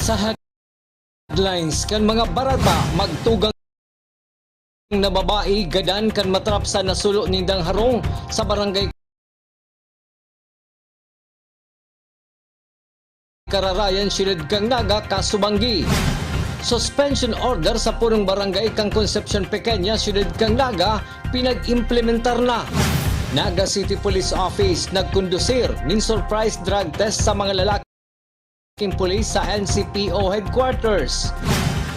Sa headlines kan mga barata magtugang na babae gadan kan matrap sa nasulo nindang harong sa barangay Kararayan Silid kang Naga, Kasubanggi. Suspension order sa punong barangay kang Concepcion Pequeña, Silid kang Naga, pinag-implementar na. Naga City Police Office nagkondusir ning surprise drug test sa mga lalaking pulis sa NCPO headquarters.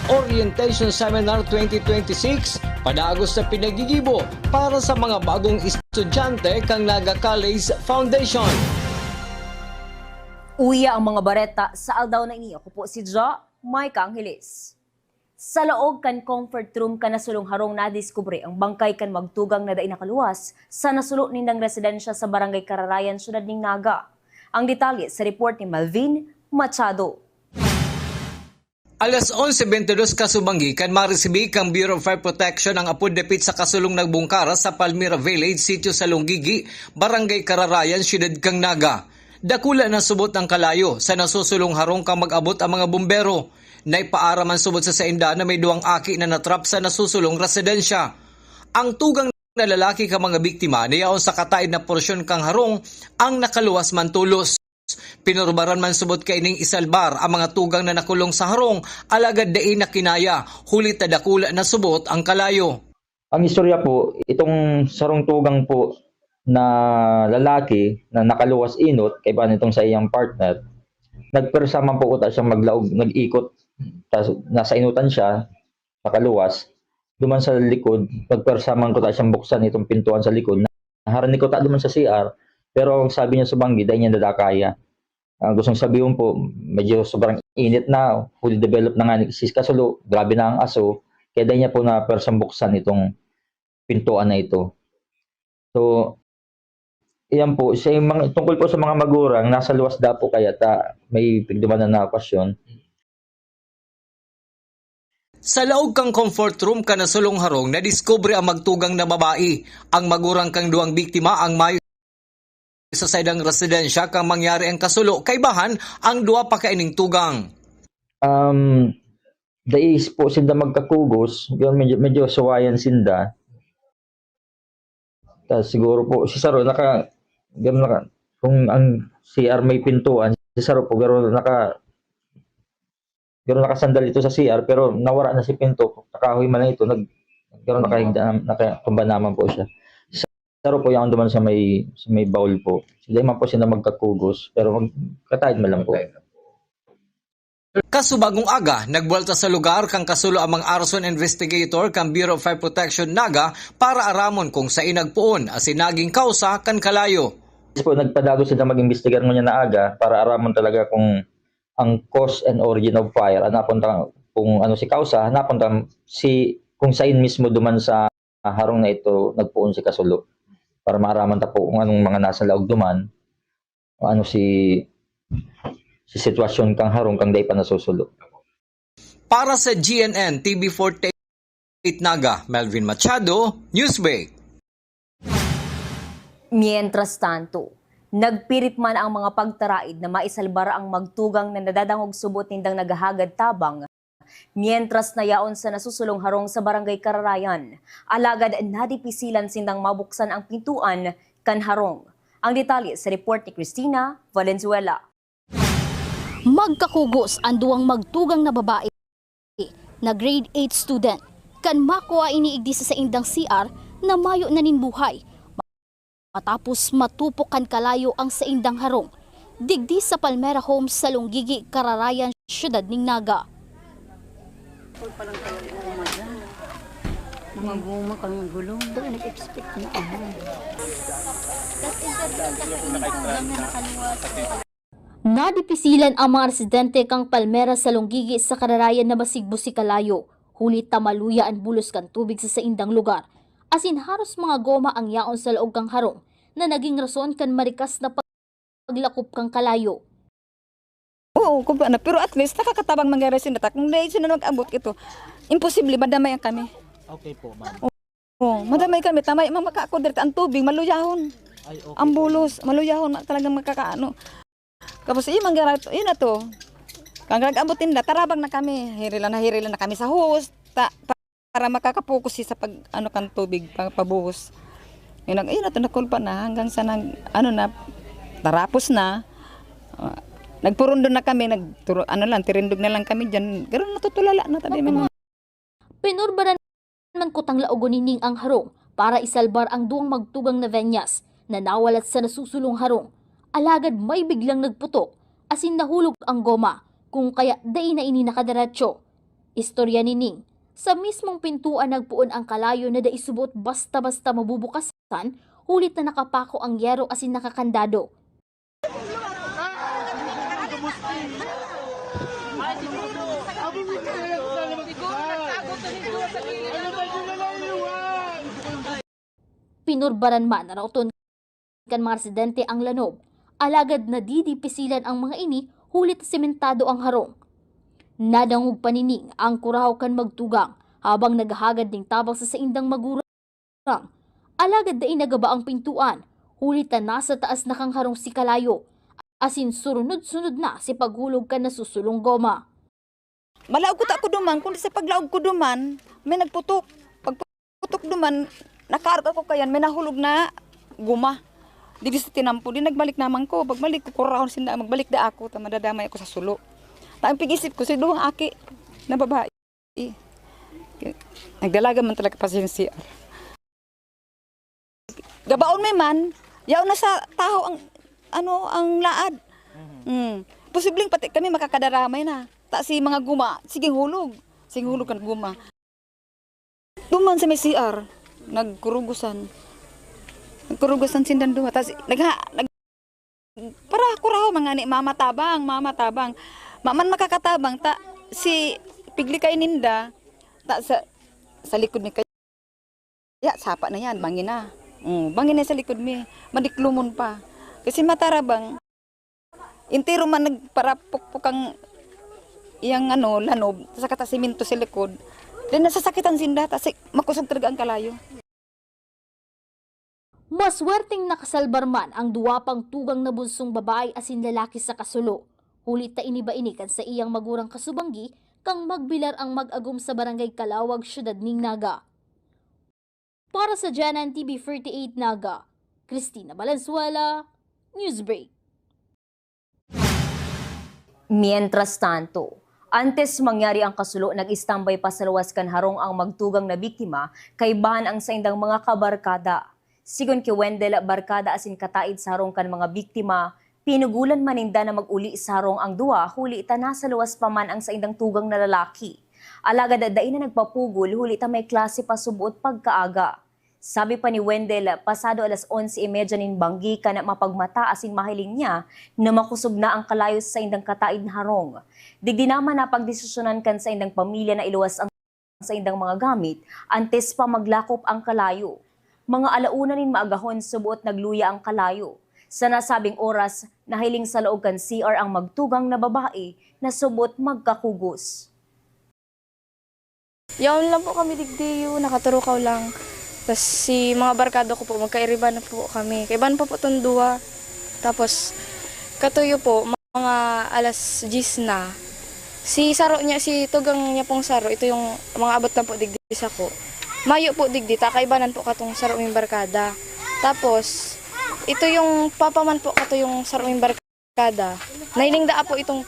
Orientation Seminar 2026 padagos sa pinagigibo para sa mga bagong estudyante kang Naga College Foundation. Uya ang mga bareta sa aldaw na ini. Ako po si Jo Mike Angeles. Sa loob kan comfort room kan nasulong harong nadiskubre ang bangkay kan magtugang na daing nakaluwas sa nasulo nindang residensya sa barangay Kararayan, syudad ning Naga. Ang detalye sa report ni Malvin Machado. Alas 11:22 Kasubanggi kan maresibi kang Bureau of Fire Protection ang apod dapit sa kasulong nagbungkara sa Palmira Village, sitio sa Lunggigi, barangay Kararayan, syudad kang Naga. Dakula na subot ang kalayo sa nasusulong harong kang mag-abot ang mga bumbero. Naipaaraman subot sa sainda na may duwang aki na natrap sa nasusulong residensya. Ang tugang na lalaki ka mga biktima niyaon sa kataid na porsyon kang harong ang nakaluwas man tulos. Pinurbaran man subot kay ning isalbar ang mga tugang na nakulong sa harong alagad dai na kinaya, hulit na dakula na subot ang kalayo. Ang istorya po, itong sarong tugang po na lalaki na nakaluwas inot kay ba nitong sa iyang partner, nagpersama po uta siyang maglaog, nag-ikot, nasa inutan siya, nakaluwas, duman sa likod, nagpersaman ko ta siyang buksan itong pintuan sa likod, naharani ko ta duman sa CR, pero sabi niya sa banggi, dahil niya dadakaya. Gustong sabihin po, medyo sobrang init na, fully developed na nga si Kasulo, grabe na ang aso, kaya dahil niya po na persang buksan itong pintuan na ito. So, iyan po, tungkol po sa mga magurang, nasa luwas da po kaya may pigdumanan na okasyon. Sa laog kang comfort room ka nasulong harong, nadiskubre ang magtugang na babae. Ang magurang kang duwang biktima ang mayo sa saydang residensya kang mangyari ang kasulo. Kaibahan ang duwa pa kaining tugang. Dais po sinda magkakugos, yun medyo suwayan sinda. Tas siguro po si Saro kung ang CR may pintuan, si Saro po gano'n nakasandal ito sa CR pero nawara na si pinto, nakahoy man na ito, gano'n nakatumba naman po siya. Si Saro po yung duman sa may bowl po. Sila man po sila magkakugos pero magkatahid man lang po. Kasubagong aga, nagbuelta sa lugar kang kasulo ang mga arson investigator kang Bureau of Fire Protection Naga para aramon kung sa inagpuon as naging kausa kan kalayo. Po, nagpadago sila mag-investigar mo niya na aga para aramon talaga kung ang cause and origin of fire. Hanapon kung ano si kausa, hanapon kung sain mismo duman sa harong na ito nagpuon si Kasulo para maaraman ta po kung anong mga nasa laog duman, ano si sitwasyon kang harong kang day pa nasusulo. Para sa GNN TV 48 Naga, Melvin Machado, Newsbreak. Mientras tanto, nagpirit man ang mga pagtaraid na maisalbar ang magtugang na nadadangog subot nindang naghahagad tabang. Mientras nayaon sa nasusulong harong sa barangay Kararayan, alagad nadipisilan sindang mabuksan ang pintuan kan harong. Ang detalye sa report ni Cristina Valenzuela. Magkakugos ang duwang magtugang na babae na grade 8 student kan makuha iniigdi sa indang CR na mayo na ninbuhay matapos matupokan kalayo ang sa indang harong digdi sa Palmera Homes sa Lunggigi, Kararayan, syudad ning Naga. Maguma kami gulong. Doon nag-expect na ako. Nadipisilan ang mga residente kang Palmera sa Lunggigi sa Kararayan na masigbo si kalayo. Hulit tamaluya ang bulos kan tubig sa saindang lugar. Asin haros mga goma ang yaon sa laog kang harong na naging rason kan marikas na paglakop kang kalayo. Oo, pero at least nakakatabang mangyari sinata. Kung dahil sila mag-abot ito, imposible, madamay ang kami. Okay po, ma'am. Oo, madamay kami. Tamay, makakakudir ang tubig, maluyahon. Ay, okay. Ang bulos, maluyahon, talagang makakaano. Kapag iyo mangyari ito, yun na to. Kang nag-ambutin na tarabang na kami, hirilan na kami sa hose para makakapokus siya sa pag ano kan tubig pabuhos. Yun na nakulpa na hanggang sa tarapos na. Nagpurundo na kami, tirindog na lang kami diyan. Garo natutulala na tabi mga. Pinurbaran man kutang laogon ni Ning ang harong para isalbar ang duwang magtugang na venyas na nawalat sa nasusulong harong. Alagad may biglang nagputok, asin nahulog ang goma, kung kaya day na ini nakadiretso. Istorya ni Ning, sa mismong pintuan nagpuon ang kalayo na daisubot basta-basta mabubukasan, hulit na nakapako ang yero asin nakakandado. Pinurbaran man na rauton kan mga residente ang lanob, alagad na didipisilan ang mga ini, hulit sementado ang harong. Nadangog panining ang kurahaw kan magtugang habang naghahagad ng tabang sa saindang magurang. Alagad na inagaba ang pintuan, hulit na nasa taas na kang harong si kalayo, asin surunod-sunod na si paghulog kan nasusulong goma. Malaog ko ta ko duman, kundi sa paglaog ko duman, may nagputok. Pagputok duman, nakaarga ko kayan, may nahulog na guma. Di sa tinampo, di nagbalik naman ko. Pagbalik ko, kurahon sinda, magbalik da ako, madadamay ako sa sulo. Ang pigisip ko, si duwang aki na babae. Nagdalaga man talaga pa siya CR. Gabaon may man, yaw na sa tao ang laad. Posibleng pati kami makakadaramay na. Ta si mga guma, sige hulog kan guma. Duman sa may CR, nagkurugusan sindan duwa. Tas para kuraw mga ni mamatabang. Maman makakatabang ta si pigli kay ninda ta sa likod ni kay. Ya sapa na yan, bangin na. Bangin na sa likod mi, madiklumon pa. Kasi matarabang intiro man nagparapukpukang iyang lanob sa kata siminto sa likod. Then nasasakitan sinda ta makusog talaga ang kalayo. Maswerteng nakasalbar man ang duwa pang tugang na bunsong babae asin lalaki sa kasulo. Hulit ta iniba inikan sa iyang magurang kasubanggi kang magbilar ang mag-agum sa barangay Kalawag, siyudad ning Naga. Para sa Janan TV 48 Naga, Cristina Valenzuela, Newsbreak. Mientras tanto, antes mangyari ang kasulo, nag-istambay pa sa luwas kan harong ang magtugang na biktima kay bahan ang saindang mga kabarkada. Sigon ki Wendell barkada asin kataid sa harong kan mga biktima, pinugulan maninda na mag-uli sa harong ang duwa, huli ita nasa luwas pa man ang saindang tugang na lalaki. Alagad dain na nagpapugol, huli ita may klase pa subuot pagkaaga. Sabi pa ni Wendell, pasado alas 11:30 nin banggi ka na mapagmata asin mahiling niya na makusog na ang kalayo sa indang kataid na harong. Digdi naman na pagdesisyonan kan sa indang pamilya na iluwas ang sa indang mga gamit, antes pa maglakop ang kalayo. Mga alauna nin maagahon subuot nagluya ang kalayo. Sa nasabing oras, nahiling sa loob kan CR ang magtugang na babae na subuot magkakugos. Yaon lang po kami digdiyo, nakaturukaw lang. Tapos si mga barkado ko po, magkairiban na po kami. Kaiban pa po itong duwa. Tapos katuyo po, mga alas 10 na. Si tugang niya pong saro, ito yung mga abot na po digdi sa ko. Mayo po digdi, takaibanan po katong saro yung barkada. Tapos, ito yung papaman po kato yung saro yung barkada. Nailing da po itong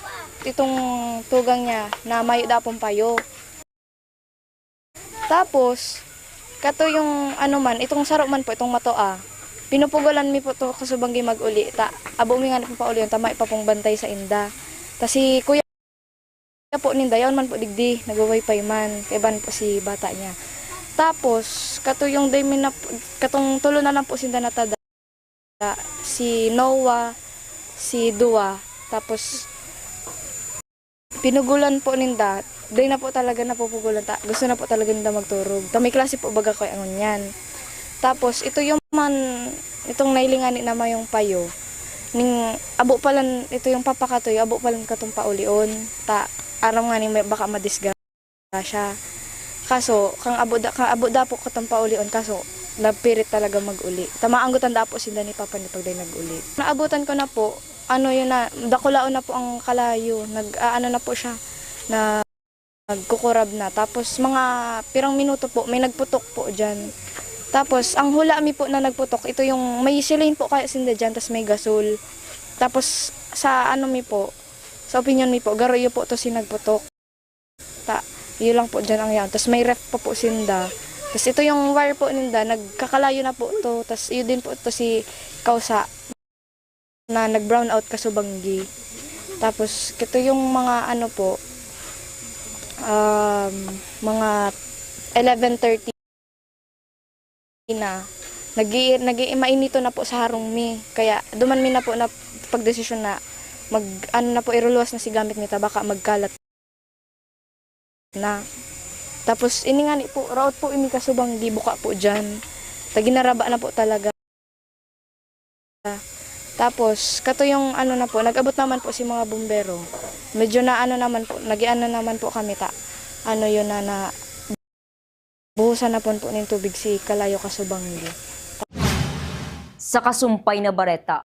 tugang niya na mayo da pong payo. Tapos, kato yung itong saro man po, itong matoa. Pinupugulan mi po to kasubanggi mag-uli. Abo mi nga pa uli yung tamay pa pong bantay sa inda. Kasi kuya po ninda, yaon man po digdi, nag-wifi man. Kaiban po si bata niya. Tapos, katong tulo na lang po sinda natada. Si Noah, si Dua. Tapos, pinugulan po ninda. Day na po talaga napupugulan. Gusto na po talaga ninda magturog. May klase po baga ko ang yan. Tapos, ito itong nailingan ni naman yung payo. Abo palan, ito yung papakatoy, abo palan katong paulion. Araw nga ni baka madisgrasya siya. Kaso, kang abo da po katong paulion, kaso napirit talaga mag-uli. Tamaanggutan da po sinda ni Papa ni pagday nag-uli. Naabutan ko na po, ano yun na, dakulaon na po ang kalayo. Ano na po siya, nagkukurab na. Tapos mga pirang minuto po, may nagputok po dyan. Tapos ang hula mi po na nagputok, ito yung may silane po kaya sinda dyan, tapos may gasol. Tapos sa ano mi po, sa opinion mi po, garoyo po to si nagputok. Yun lang po dyan ang yan. Tapos may ref po sinda. Tapos ito yung wire po ninda, nagkakalayo na po to. Tapos yun din po to si Kausa na nag-brown out kasubanggi. Tapos ito yung mga ano po, mga 11:30 na. Mainito na po sa harong mi. Kaya duman mi na po na pagdesisyon na na po iruluwas na si gamit nita baka magkalat na. Tapos ini nga ni po raot po imi kasubang di buka po diyan. Taginaraba na po talaga. Tapos kato yung ano na po, nag-abot naman po si mga bumbero. Medyo na ano naman po, nagiano naman po kami ano yun na buhusan na po ng tubig si Kalayo Kasubanggi. Sa kasumpay na bareta,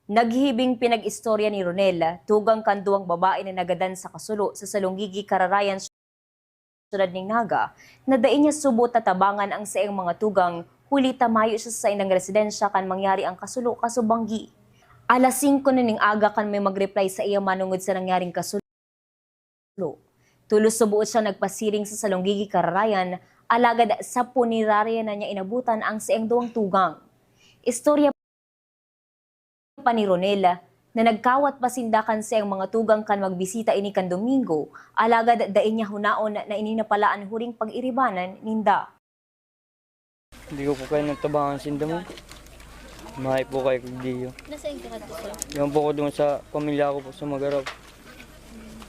naghihibing pinag-istorya ni Ronel, tugang kanduang babae na nagadan sa kasulo sa Salonggigi, Kararayan, sulad ning Naga, na dain niya subot tatabangan ang saing mga tugang, huli tamayo siya sa inang residensya kan mangyari ang kasulo Kasubanggi. Alas 5 na ning aga kan may mag-reply sa iya manungod sa nangyaring kasulo. Tulos subuot siya nagpasiring sa Salonggigi, Kararayan, alagad sa punirarya na niya inabutan ang saing duwang tugang. Istorya pa ni Ronel na nagkawat pasindakan sa ang mga tugang kan magbisita ini kan Domingo, alagad dain niya hunaon na ininapalaan huring pag-iribanan ninda. Hindi ko po kayo nagtabangan sinda mo. Mahay po kayo kag Dio. Nasaan ka dito sir? Yan po ko doon sa pamilya ko po sa Magarab.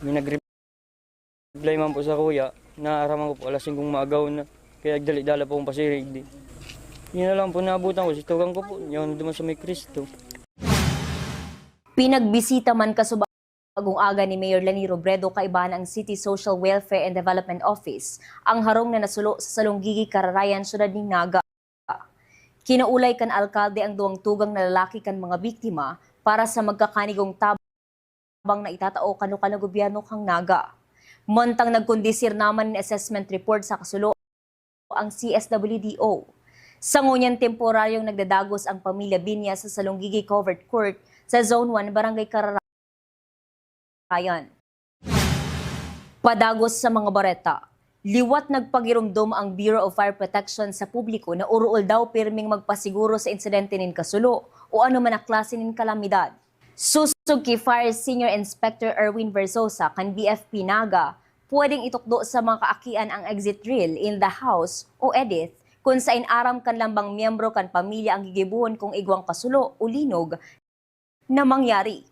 May nag-reply man po sa kuya, naaraman ko po alas 5 maagaw na. Kaya dali-dala po akong pasirig di. Yun na lang po naabutan ko, si tugang ko po, yun naman sa may Kristo. Pinagbisita man kasubang bagong aga ni Mayor Lani Robredo kaibahan ang City Social Welfare and Development Office ang harong na nasulo sa Salonggigi, Kararayan, syudad ning Naga. Kinaulay kan alkalde ang duwang tugang na lalaki kan mga biktima para sa magkakanigong tabang na itatao kanu-kanu gobyerno kang Naga. Montang nagkondisir naman ng assessment report sa kasulo ang CSWDO. Sa ngunyan temporaryong nagdadagos ang pamilya Binya sa Salonggigi Covered Court sa Zone 1, Barangay Kararayan. Padagos sa mga bareta, liwat nagpagirumdom ang Bureau of Fire Protection sa publiko na uruol daw pirming magpasiguro sa insidente nin kasulo o ano man na klase nin kalamidad. Susog kay Fire Senior Inspector Erwin Versosa kan BFP Naga, pwedeng itukdo sa mga kaakian ang exit drill in the house o EDIT kung sa inaram kan lambang miyembro kan pamilya ang gigibuhon kung igwang kasulo o linog na mangyari.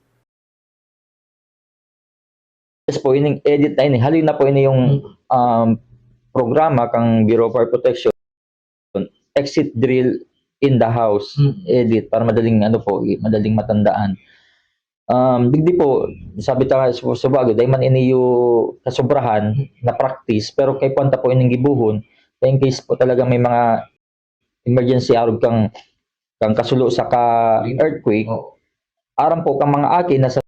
Yes po, ining edit na ini. Halin na po ini yung programa kang Bureau of Fire Protection. Exit drill in the house. Edit para madaling madaling matandaan. Digdi po, sabi ta sa bagay, dahil man ini yung kasobrahan na practice, pero kay punta po ining gibuhon, in case po talaga may mga emergency arog kang kasulo sa earthquake, aram po kang mga akin na sa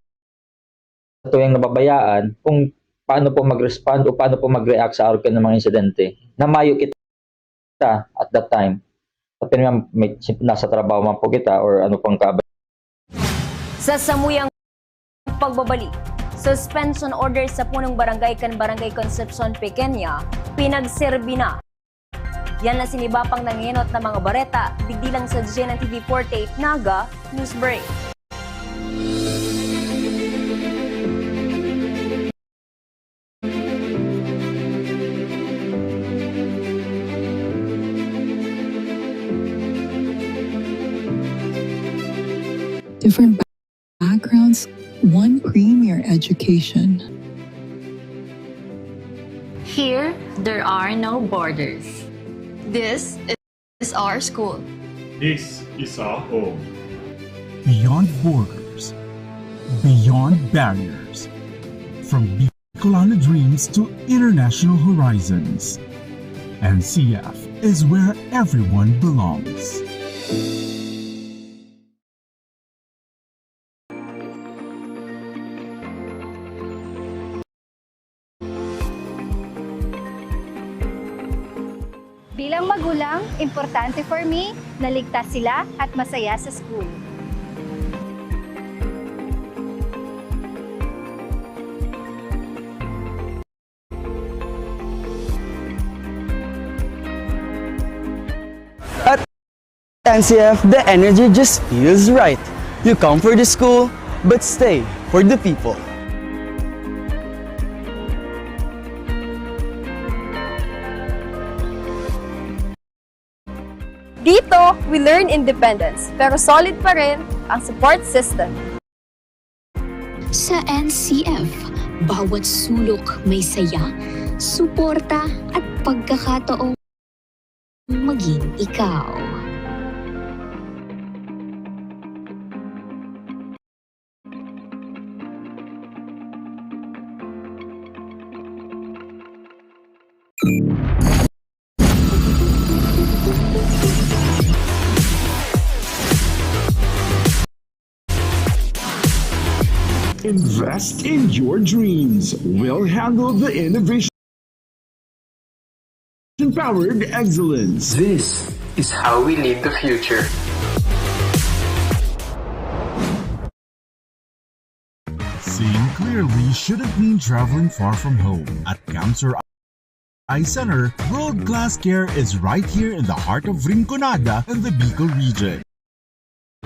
tuwing nababayaan kung paano po mag-respond o paano po mag-react sa arog ng mga insidente. Namayo kita at that time. At may nasa trabaho man po kita or ano pang Sa samuyang pagbabalik, suspension order sa punong barangay kan Barangay Concepcion Pequeña, pinagserbi na. Yan na sinibapang nanginot na mga bareta, digdilang sa GNN TV 48 Naga, News Break. Different backgrounds, one premier education. Here, there are no borders. This is our school. This is our home. Beyond borders, beyond barriers, from Bicolana dreams to international horizons, NCF is where everyone belongs. Bilang magulang, importante for me na ligtas sila at masaya sa school. At NCF, the energy just feels right. You come for the school, but stay for the people. Dito, we learn independence, pero solid pa rin ang support system. Sa NCF, bawat sulok may saya, suporta at pagkakataong maging ikaw. Invest in your dreams. We'll handle the innovation powered excellence. This is how we lead the future. Seeing clearly shouldn't mean traveling far from home. At Cancer Eye Center, world-class care is right here in the heart of Rinconada and the Bicol region.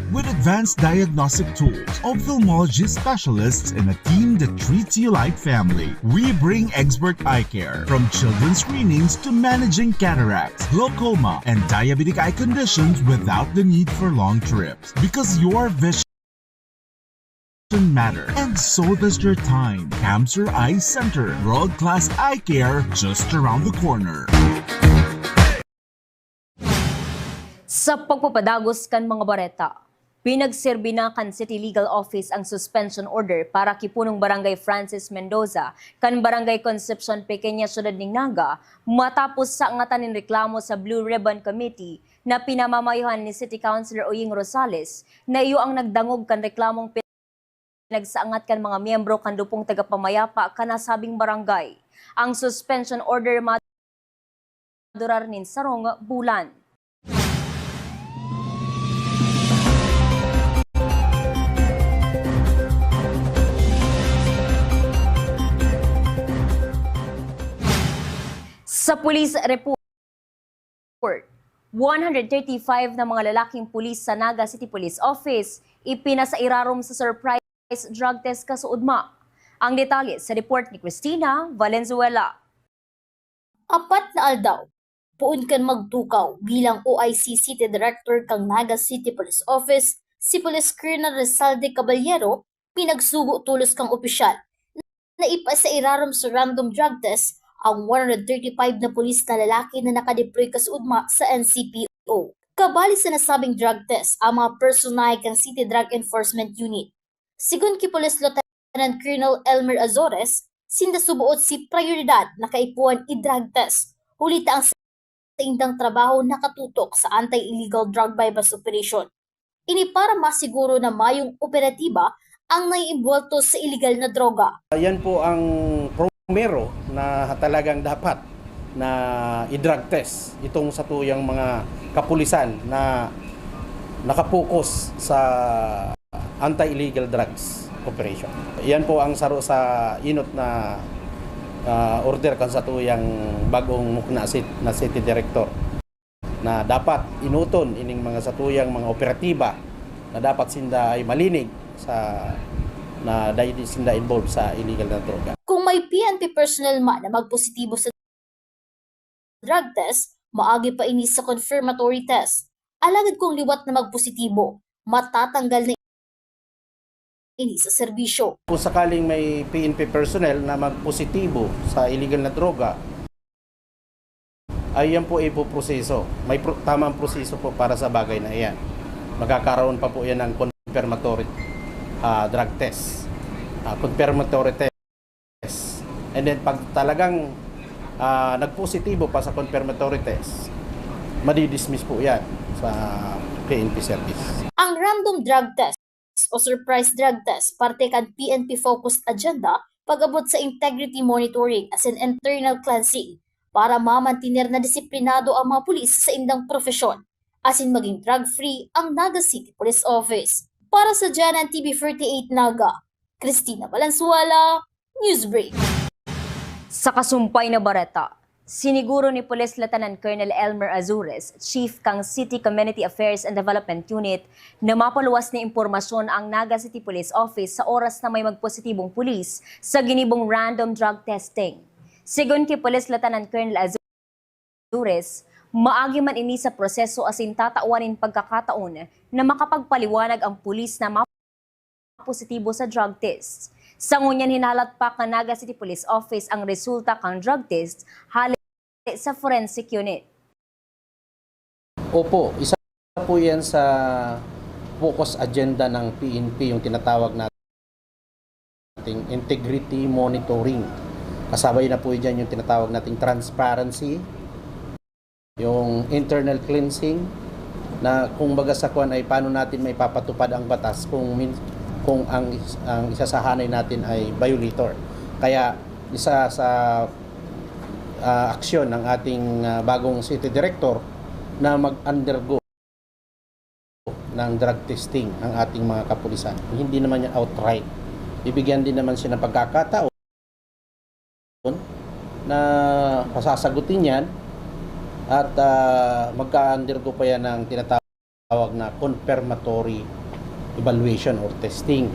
With advanced diagnostic tools, ophthalmology specialists, and a team that treats you like family, we bring expert eye care from children's screenings to managing cataracts, glaucoma, and diabetic eye conditions without the need for long trips. Because your vision matter, and so does your time. Cancer Eye Center, world-class eye care just around the corner. Sa pagpapadagos kan mga bareta, pinagserbi na kan City Legal Office ang suspension order para kipunong Barangay Francis Mendoza kan Barangay Concepcion Pequeña Ciudad ng Naga matapos sa angatan ng reklamo sa Blue Ribbon Committee na pinamamayuhan ni City Councilor Oying Rosales na iyo ang nagdangog kan reklamong pinagsaangat kan mga miyembro kan dupong tagapamayapa kanasabing barangay. Ang suspension order madurar nin sarong bulan. Sa police report, 135 na mga lalaking pulis sa Naga City Police Office ipinasairarom sa surprise drug test kasuudma. Ang detalye sa report ni Cristina Valenzuela. 4 na aldaw, puun kan magtukaw bilang OIC City Director kang Naga City Police Office, si Police Colonel Rizalde Caballero, pinagsugo tulos kang opisyal na ipasairarom sa random drug test ang 135 na pulis na lalaki na nakadeploy kasuudma sa NCPO. Kabali sa nasabing drug test ang mga personay kang City Drug Enforcement Unit. Sigun ki Police Lieutenant Colonel Elmer Azores, sinda subuot si prioridad na kaipuan i-drug test. Hulita ang sa indang trabaho nakatutok sa anti-illegal drug bypass operation. Ini para masiguro na mayong operatiba ang naiimbwelto sa illegal na droga. Yan po ang primero na talagang dapat na i-drug test itong sa tuyang mga kapulisan na nakapokus sa anti-illegal drugs operation. Yan po ang saro sa inot na order kan sa tuyang bagong mukna na City Director na dapat inuton ining mga satuyang mga operatiba na dapat sinda ay malinig sa na dahil sinda involved sa illegal na droga. Kung may PNP personnel man na magpositibo sa drug test, maagi pa ini sa confirmatory test. Alagad kung liwat na magpositibo, matatanggal na ini sa serbisyo. Kung sakaling may PNP personnel na magpositibo sa illegal na droga, ay yan po ipoproseso. May tamang proseso po para sa bagay na iyan. Magkakaroon pa po yan ng confirmatory drug test. Confirmatory test. And then pag talagang nagpositibo pa sa confirmatory test, madidismiss po yan sa PNP service. Ang random drug test o surprise drug test parte kan PNP focused agenda pag-abot sa integrity monitoring as an internal cleansing para mamantinir na disiplinado ang mga pulis sa indang profesyon, asin maging drug-free ang Naga City Police Office. Para sa Janan TV48 Naga, Cristina Valenzuela, Newsbreak. Sa kasumpay na bareta, siniguro ni Police Lieutenant Colonel Elmer Azures, Chief kang City Community Affairs and Development Unit, na mapaluwas na impormasyon ang Naga City Police Office sa oras na may magpositibong pulis sa ginibong random drug testing. Sigon kay Police Lieutenant Colonel Azures, maagi man ini sa proseso asin tatauanin pagkakataon na makapagpaliwanag ang pulis na mapositibo sa drug test. Sa ngunyan hinalat pa ng Naga City Police Office ang resulta kang drug test halit sa forensic unit. Opo, isa po yan sa focus agenda ng PNP, yung tinatawag nating integrity monitoring. Kasabay na po dyan yung tinatawag nating transparency, yung internal cleansing, na kung baga sa kuan ay paano natin may papatupad ang batas kung ang isasahanay natin ay violator. Kaya isa sa aksyon ng ating bagong city director na mag-undergo ng drug testing ang ating mga kapulisan. Hindi naman yan outright. Bibigyan din naman siya ng pagkakataon na pasasagutin yan at magka-undergo pa yan ng tinatawag na confirmatory evaluation or testing.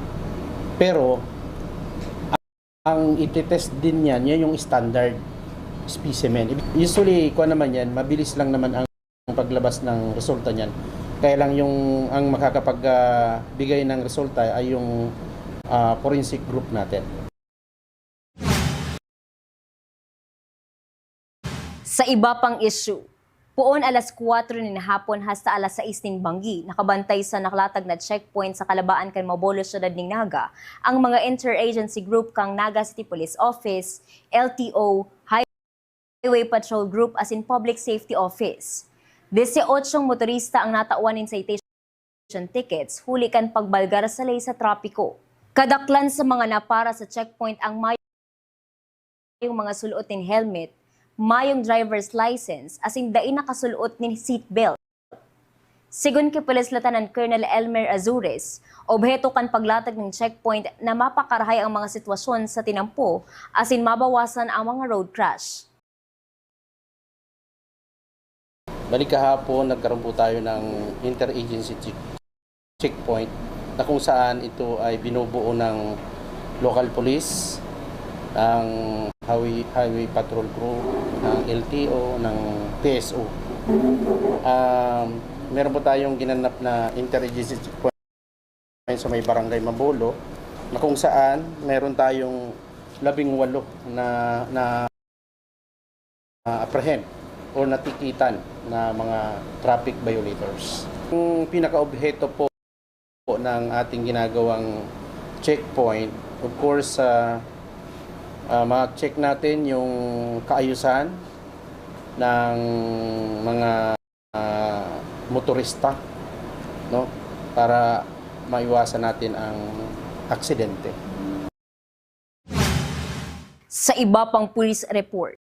Pero ang ititest din yan yung standard specimen. Usually, kung naman yan, mabilis lang naman ang paglabas ng resulta niyan. Kaya lang ang makakapagbigay ng resulta ay yung forensic group natin. Sa iba pang issue, puon alas 4 ng hapon hasta alas 6 ng Banggi, nakabantay sa nakalatag na checkpoint sa Kalabaan kan Mabolo Syudad ning Naga, ang mga interagency group kang Naga City Police Office, LTO, Highway Patrol Group as in Public Safety Office. 18 motorista ang natauan ng citation tickets, huli kan pagbalgar sa lay sa trapiko. Kadaklan sa mga napara sa checkpoint ang mayong mga sulot ng helmet, mayong driver's license, as in dain nakasulot ni seatbelt. Sigon kay Police Lieutenant Colonel Elmer Azures, obheto kan paglatag ng checkpoint na mapakarahay ang mga sitwasyon sa tinampo, as in mabawasan ang mga road crash. Balik kahapon, nagkaroon po tayo ng interagency checkpoint na kung saan ito ay binubuo ng local police, ang Highway Patrol Crew, ng LTO, ng PSO. Meron po tayong ginanap na interagency checkpoint sa may Barangay Mabolo na kung saan meron tayong 18 na apprehend o natikitan na mga traffic violators. Yung pinaka-objeto po ng ating ginagawang checkpoint, of course, ma-check natin yung kaayusan ng mga motorista, no, para maiwasan natin ang aksidente. Sa iba pang police report,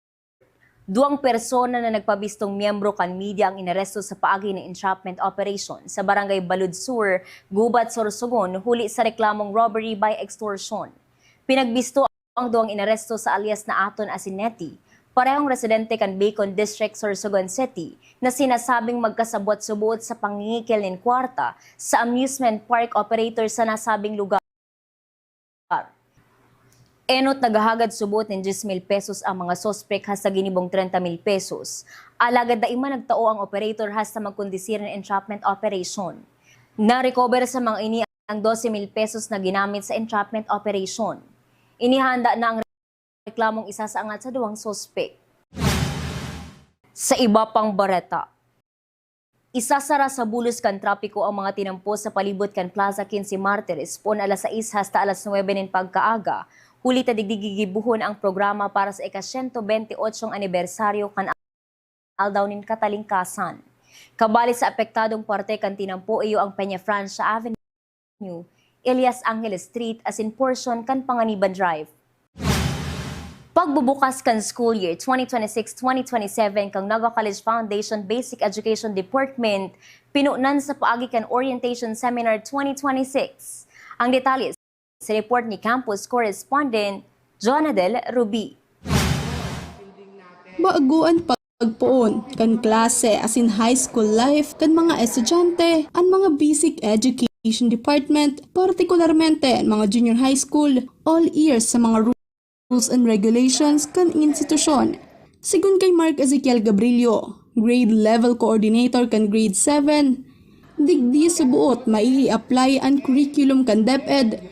2 persona na nagpabistong miyembro kan media ang inaresto sa paagi ng entrapment operation sa Barangay Balud Sur, Gubat, Sorsogon, huli sa reklamong robbery by extortion. Pinagbisto ang 2 inaresto sa alias na Aton Asinetti, parehong residente kan Bacon District, Sorsogon City, na sinasabing magkasabot-subot sa pangingikil ng kwarta sa amusement park operator sa nasabing lugar. Enot naghahagad subot ng 10,000 pesos ang mga sospek hasta ginibong 30,000 pesos. Alagad da ima nagtao ang operator hasta magkondisir ng entrapment operation. Na-recover sa mga ini ang 12,000 pesos na ginamit sa entrapment operation. Inihanda na ang reklamong isasaangat sa 2 sospek. Sa iba pang bareta, isasara sa bulos kan trapiko ang mga tinampo sa palibot kan Plaza 15 Martires pon alas 6 hasta alas 9 ng pagkaaga. Huli tadigdigigibuhon ang programa para sa ika-128 anibersaryo kan aldaw nin Katalingkasan. Kabali sa apektadong parte kan tinampo iyo ang Peña Francia Avenue, Elias Angeles Street as in portion kan Panganiban Drive. Pagbubukas kan school year 2026-2027 kang Naga College Foundation Basic Education Department pinunan sa paagi kan Orientation Seminar 2026. Ang detalye sa report ni Campus Correspondent Jonadel Ruby. Baaguan pagpuon kan klase as in high school life kan mga estudyante ang mga Basic Education Department, partikularmente ang mga junior high school, all years sa mga rules and regulations kan institusyon. Sigun kay Mark Ezekiel Gabrilio, grade level coordinator kan grade 7, digdi sa buot mai-apply ang curriculum kan DepEd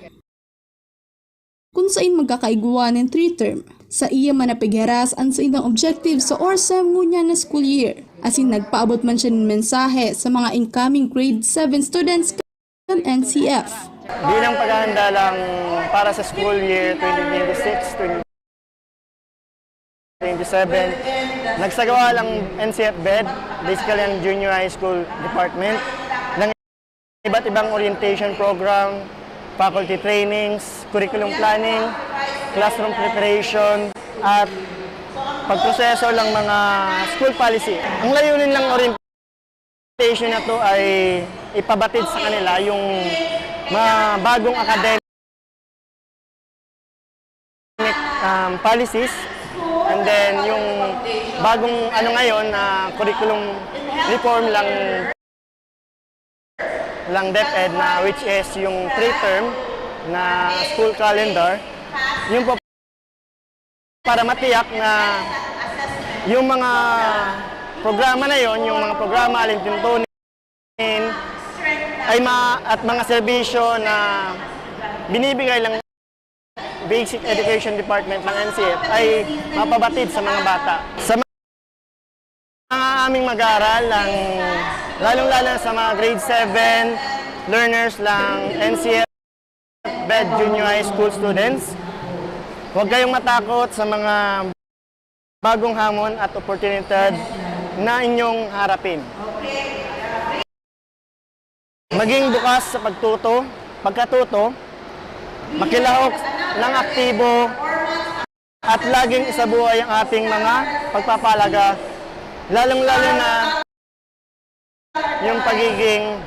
kung saan magkakaiguan ng 3-term. Sa iya manapigheras ang sa indang objective sa ORSEM ngunya na school year. As in nagpaabot man siya ng mensahe sa mga incoming grade 7 students kan NCF. Bilang paghahanda lang para sa school year 2026-2027, nagsagawa lang NCF BED, basically ang junior high school department, ng iba't ibang orientation program, faculty trainings, curriculum planning, classroom preparation, at pagproseso lang mga school policy. Ang layunin ng orientation na to ay ipabatid sa kanila yung mga bagong academic policies, and then yung bagong ngayon na curriculum reform lang DepEd na which is yung 3-term na school calendar, yung po para matiyak na yung mga programa na yon, yung mga programa alintuntunin ay at mga serbisyo na binibigay lang Basic Education Department ng NCF ay mapabatid sa mga bata. Sa mga aming mag-aaral, lalong-lalo sa mga grade 7 learners lang NCF BED Junior High School students, huwag kayong matakot sa mga bagong hamon at oportunidad na inyong harapin. Maging bukas sa pagkatuto, makilahok ng aktibo, at laging isabuhay ang ating mga pagpapalaga, lalong-lalo na yung pagiging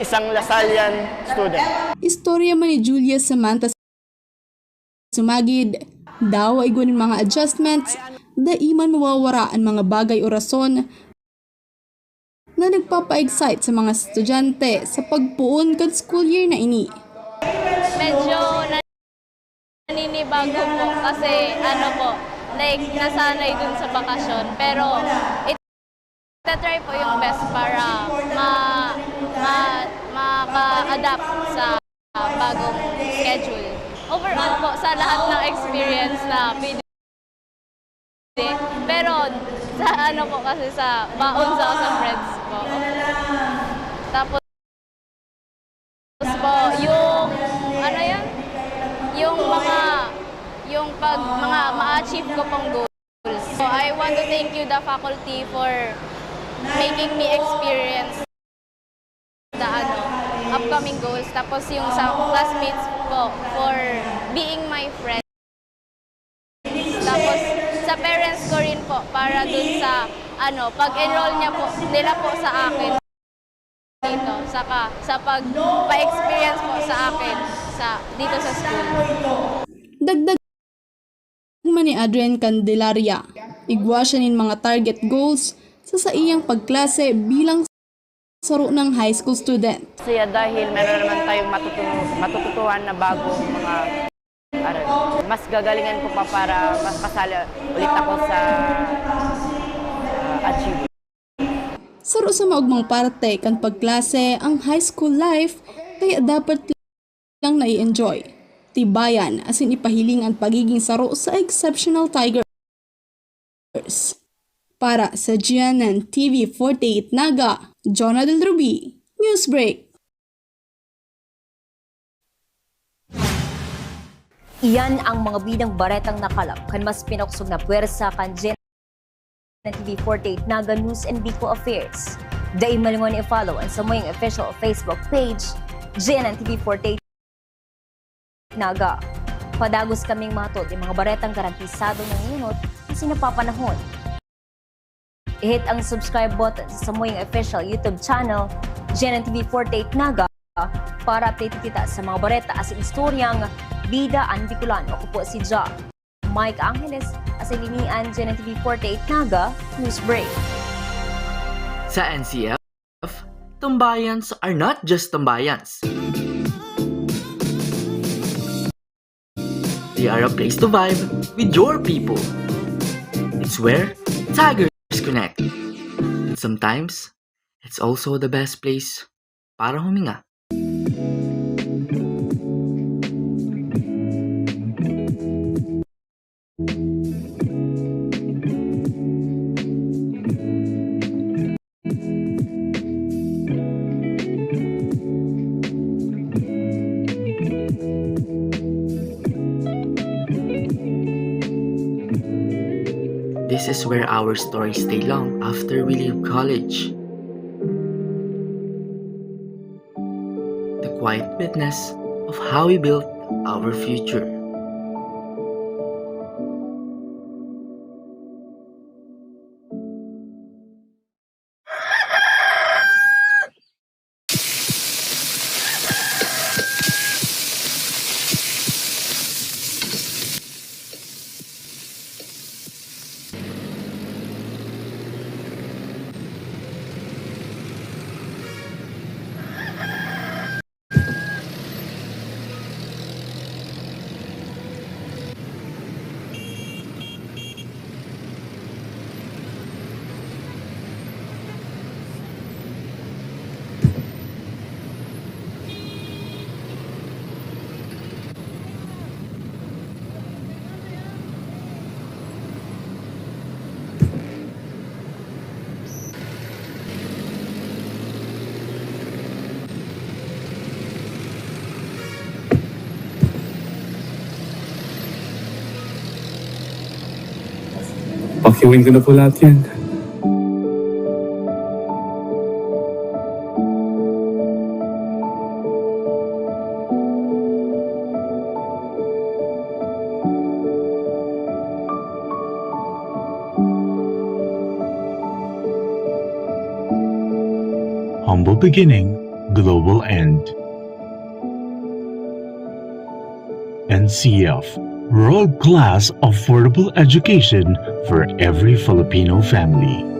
isang Lasallian student. Istorya man ni Julia Samantha Sumagid, daw ay gunin mga adjustments, daiman mawawara ang mga bagay o rason na nagpapa-excite sa mga estudyante sa pagpuon kan school year na ini. Medyo naninibago po kasi nasanay dun sa bakasyon, pero itatry po yung best para maka-adapt sa bagong schedule. Overall po sa lahat ng experience na pwede, pero sa po kasi sa baon sa friends ko. Tapos po yung yung mga ma-achieve ko pong goals. So I want to thank you the faculty for making me experience the upcoming goals. Tapos yung sa classmates ko for being my friend. Tapos sa parents ko rin po para dun sa pag-enroll nila po sa akin dito, saka sa pagpa-experience po sa akin dito sa school. Dagdag man ni Adrian Candelaria, igwa siya nin mga target goals sa iyang pagklase bilang saro ng high school student. Dahil meron naman tayong matututuhan na bagong mga mas gagalingan ko pa para makasali ulit ako sa achievement. Saro sa maugmang parte kan pagklase ang high school life, kaya dapat lang na-enjoy. Tibayan as in ipahiling ang pagiging saro sa Exceptional Tigers. Para sa GNN TV 48 Naga, Jonadel Ruby, Newsbreak. Iyan ang mga bidang baretang nakalap kan mas pinoksog na puwersa kan GNN TV 48 Naga News and Bicol Affairs. Dahil malingon i-follow ang samoying official Facebook page, GNN TV 48 Naga. Padagos kaming matod yung mga baretang garantisado ng yunot na sinapapanahon. I-hit ang subscribe button sa Samoying official YouTube channel, GNTV 48 Naga, para update kita sa mga bareta as istoryang Bida ang Bicolano. Ako po si Ja Mike Angeles, as ilinian GNTV 48 Naga, News Break. Sa NCF, tambayans are not just tambayans. They are a place to vibe with your people. It's where tigers connect. And sometimes, it's also the best place para huminga. This is where our stories stay long after we leave college. The quiet witness of how we built our future. Pakiuwin ko na po lahat yan. Humble beginning, global end. NCF, world-class affordable education for every Filipino family.